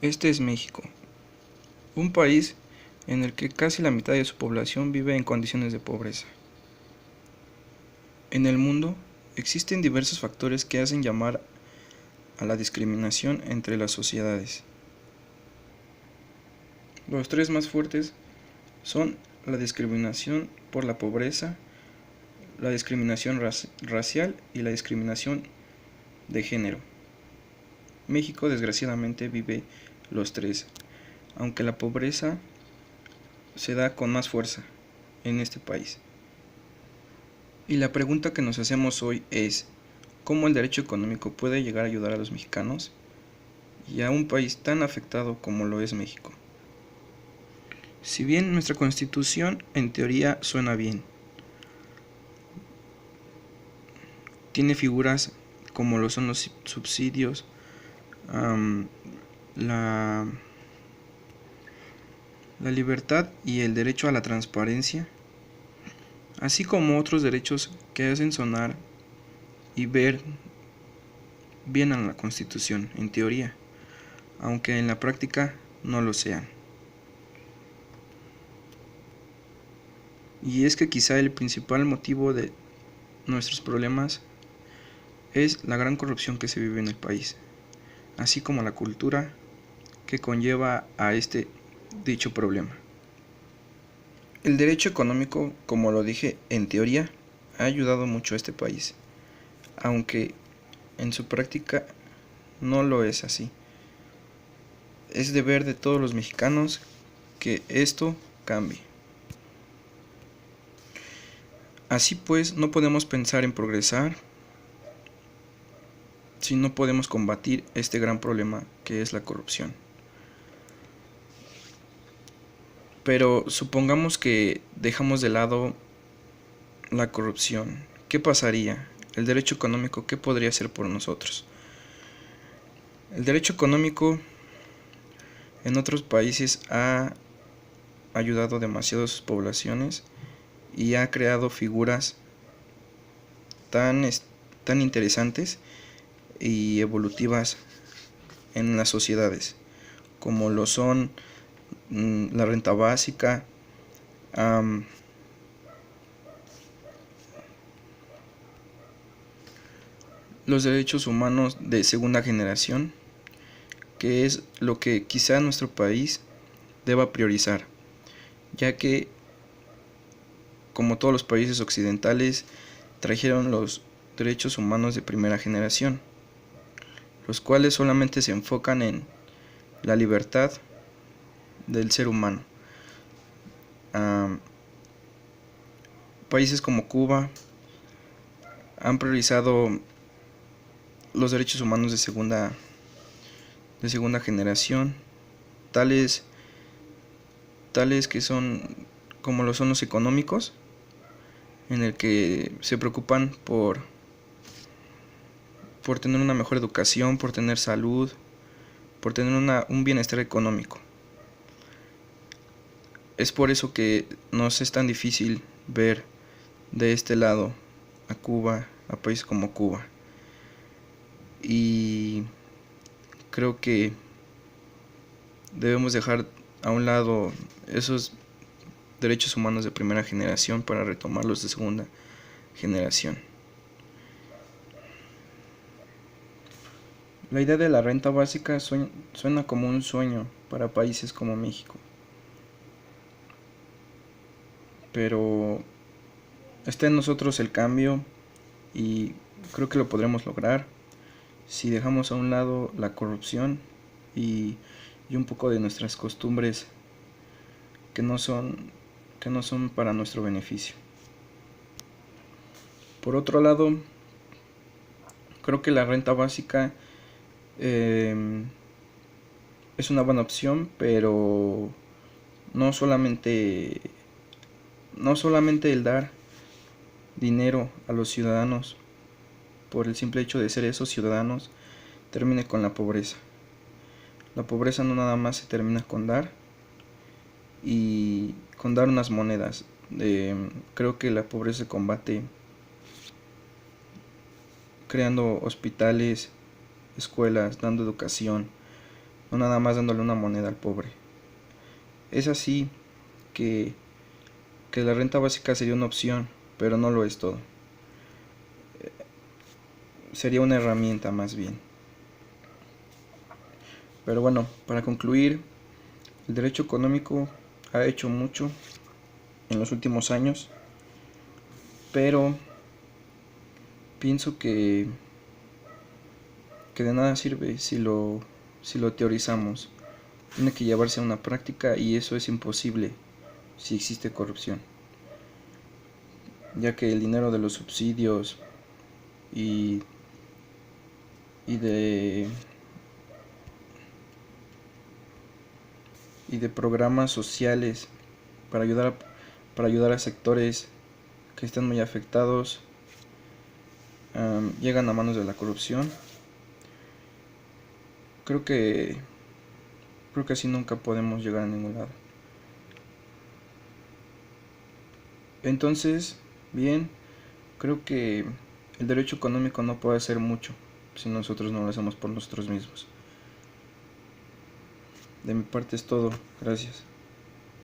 Este es México, un país en el que casi la mitad de su población vive en condiciones de pobreza. En el mundo existen diversos factores que hacen llamar a la discriminación entre las sociedades. Los tres más fuertes son la discriminación por la pobreza, la discriminación racial y la discriminación de género. México desgraciadamente vive los tres, aunque la pobreza se da con más fuerza en este país. Y la pregunta que nos hacemos hoy es, ¿cómo el derecho económico puede llegar a ayudar a los mexicanos y a un país tan afectado como lo es México? Si bien nuestra Constitución en teoría suena bien, tiene figuras como lo son los subsidios, la libertad y el derecho a la transparencia, así como otros derechos que hacen sonar y ver bien a la Constitución en teoría, aunque en la práctica no lo sean. Y es que quizá el principal motivo de nuestros problemas es la gran corrupción que se vive en el país, así como la cultura que conlleva a este dicho problema. El derecho económico, como lo dije, en teoría, ha ayudado mucho a este país, aunque en su práctica no lo es así. Es deber de todos los mexicanos que esto cambie. Así pues, no podemos pensar en progresar si no podemos combatir este gran problema que es la corrupción. Pero supongamos que dejamos de lado la corrupción. ¿Qué pasaría? El derecho económico, ¿qué podría hacer por nosotros? El derecho económico en otros países ha ayudado demasiado a sus poblaciones y ha creado figuras tan interesantes y evolutivas en las sociedades, como lo son la renta básica, los derechos humanos de segunda generación, que es lo que quizá nuestro país deba priorizar, ya que como todos los países occidentales trajeron los derechos humanos de primera generación, los cuales solamente se enfocan en la libertad del ser humano. Países como Cuba han priorizado los derechos humanos de segunda generación, tales que son como lo son los económicos, en el que se preocupan por tener una mejor educación, por tener salud, por tener un bienestar económico. Es por eso que nos es tan difícil ver de este lado a Cuba, a países como Cuba. Y creo que debemos dejar a un lado esos derechos humanos de primera generación para retomarlos de segunda generación. La idea de la renta básica suena como un sueño para países como México, pero está en nosotros el cambio y creo que lo podremos lograr si dejamos a un lado la corrupción y un poco de nuestras costumbres que no son para nuestro beneficio. Por otro lado, creo que la renta básica es una buena opción, pero no solamente el dar dinero a los ciudadanos por el simple hecho de ser esos ciudadanos termine con la pobreza. La pobreza no nada más se termina con dar y con dar unas monedas. Creo que la pobreza se combate creando hospitales, escuelas, dando educación, no nada más dándole una moneda al pobre. Es así que la renta básica sería una opción, pero no lo es todo. Sería una herramienta más bien. Pero bueno, para concluir, el derecho económico ha hecho mucho en los últimos años, pero pienso que de nada sirve si lo teorizamos. Tiene que llevarse a una práctica y eso es imposible si existe corrupción, ya que el dinero de los subsidios y de programas sociales para ayudar a sectores que están muy afectados llegan a manos de la corrupción. Creo que así nunca podemos llegar a ningún lado. Entonces, bien, creo que el derecho económico no puede hacer mucho si nosotros no lo hacemos por nosotros mismos. De mi parte es todo. Gracias.